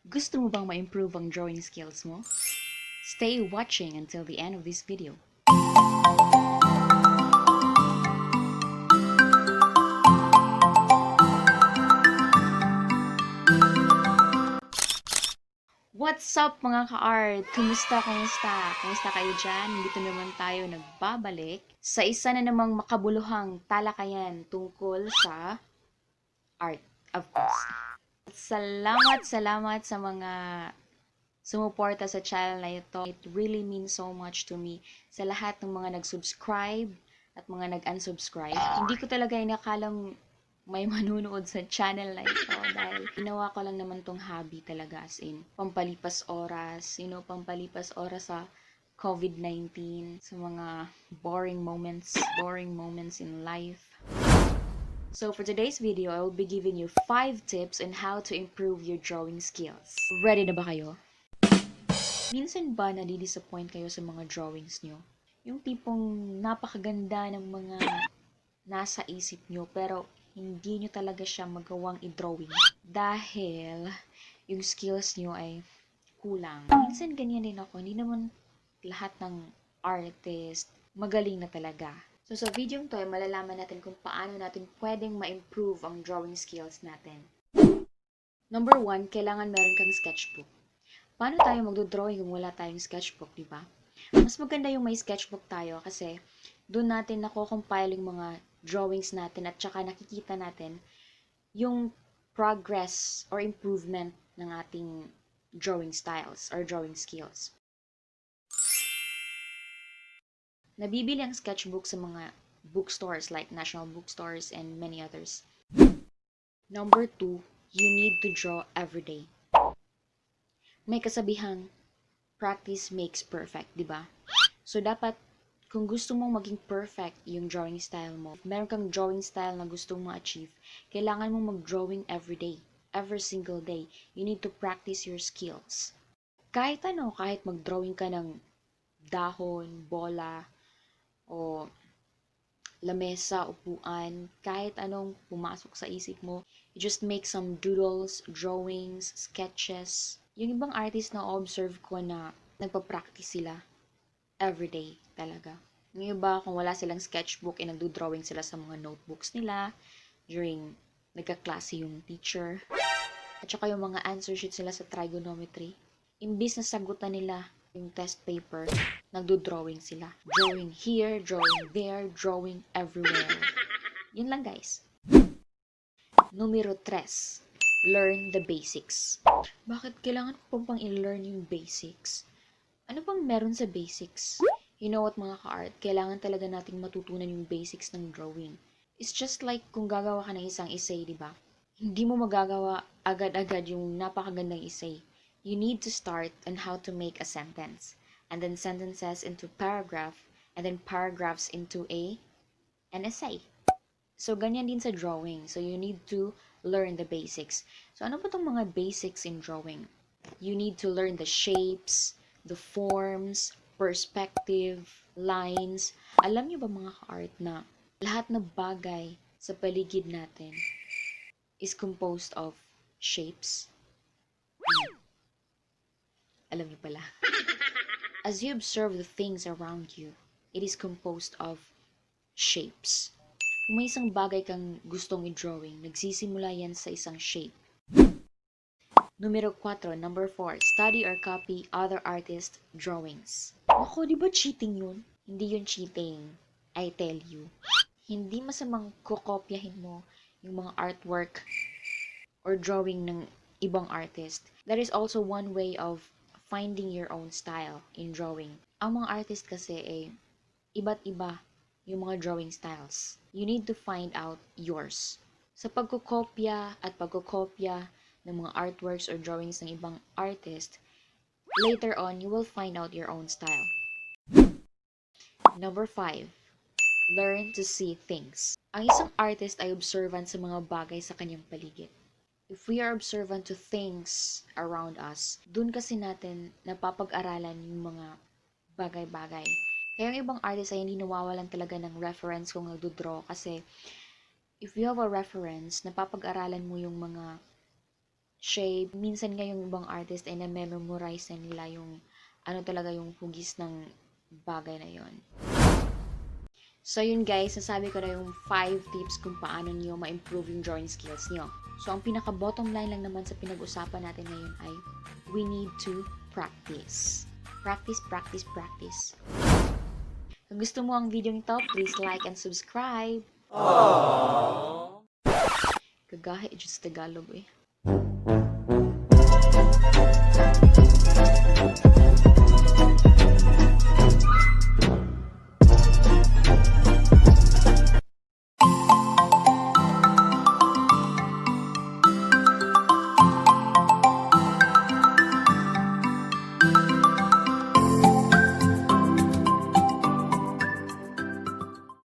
Gusto mo bang ma-improve ang drawing skills mo? Stay watching until the end of this video. What's up mga ka-art? Kumusta? Kumusta kayo dyan? Dito naman tayo nagbabalik sa isa na namang makabuluhang talakayan tungkol sa art, of course. Salamat sa mga sumuporta sa channel na ito. It really means so much to me sa lahat ng mga nag-subscribe at mga nag-unsubscribe. Hindi ko talaga inakalang may manunood sa channel na ito dahil ginawa ko lang naman tong hobby talaga, as in pampalipas oras, pampalipas oras sa COVID-19, sa mga boring moments in life. So for today's video, I will be giving you 5 tips on how to improve your drawing skills. Ready na ba kayo? Minsan ba nadi-disappoint kayo sa mga drawings nyo? Yung tipong napakaganda ng mga nasa isip nyo pero hindi nyo talaga siya magawang i-drawing dahil yung skills nyo ay kulang. Minsan ganyan din ako. Hindi naman lahat ng artist magaling na talaga. So sa video to ay malalaman natin kung paano natin pwedeng ma-improve ang drawing skills natin. Number 1, kailangan meron kang sketchbook. Paano tayo magdo-drawing kung wala tayong sketchbook, di ba? Mas maganda yung may sketchbook tayo kasi doon natin nako-compile yung mga drawings natin at saka nakikita natin yung progress or improvement ng ating drawing styles or drawing skills. Nabibili ang sketchbook sa mga bookstores like National Bookstores and many others. Number 2, you need to draw every day. May kasabihang, practice makes perfect, di ba? So, dapat, kung gusto mong maging perfect yung drawing style mo, meron kang drawing style na gusto mong ma-achieve, kailangan mong mag-drawing every day, every single day. You need to practice your skills. Kahit mag-drawing ka ng dahon, bola, o lamesa, upuan, kahit anong pumasok sa isip mo, you just make some doodles, drawings, sketches. Yung ibang artist na observe ko na nagpa-practice sila everyday talaga. Yung iba, kung wala silang sketchbook, nagdo-drawing sila sa mga notebooks nila during nagkaklase yung teacher. At saka yung mga answer sheet sila sa trigonometry. Imbis na sagutan nila yung test paper, nagdo-drawing sila. Drawing here, drawing there, drawing everywhere. Yun lang, guys. Numero 3. Learn the basics. Bakit kailangan ko pang i-learn yung basics? Ano bang meron sa basics? You know what, mga ka-art? Kailangan talaga nating matutunan yung basics ng drawing. It's just like kung gagawa ka ng isang essay, di ba? Hindi mo magagawa agad-agad yung napakagandang essay. You need to start on how to make a sentence, and then sentences into paragraph, and then paragraphs into an essay. So, ganyan din sa drawing. So, you need to learn the basics. So, ano ba itong mga basics in drawing? You need to learn the shapes, the forms, perspective, lines. Alam niyo ba mga ka-art na lahat ng bagay sa paligid natin is composed of shapes? Alam niyo pala. As you observe the things around you, it is composed of shapes. Kung may isang bagay kang gustong i-drawing, nagsisimula yan sa isang shape. Numero 4, number 4, study or copy other artists' drawings. Ako, di ba cheating yun? Hindi yun cheating. I tell you. Hindi masamang kokopyahin mo yung mga artwork or drawing ng ibang artist. That is also one way of finding your own style in drawing. Ang mga artist kasi iba't iba yung mga drawing styles. You need to find out yours. Sa pagkokopya ng mga artworks or drawings ng ibang artist, later on, you will find out your own style. Number 5, learn to see things. Ang isang artist ay observant sa mga bagay sa kanyang paligid. If we are observant to things around us, dun kasi natin napapag-aralan yung mga bagay-bagay. Kaya yung ibang artist ay hindi nawawalan talaga ng reference kung nagdo-draw kasi if you have a reference, napapag-aralan mo yung mga shape. Minsan nga yung ibang artist ay na-memorize na nila yung ano talaga yung hugis ng bagay na yon. So yun guys, nasabi ko na yung 5 tips kung paano nyo ma-improve yung drawing skills nyo. So ang pinaka bottom line lang naman sa pinag-usapan natin ngayon ay we need to practice. Practice, practice, practice. Kung gusto mo ang video nito, please like and subscribe. Aww. Kagahi, just Tagalog eh.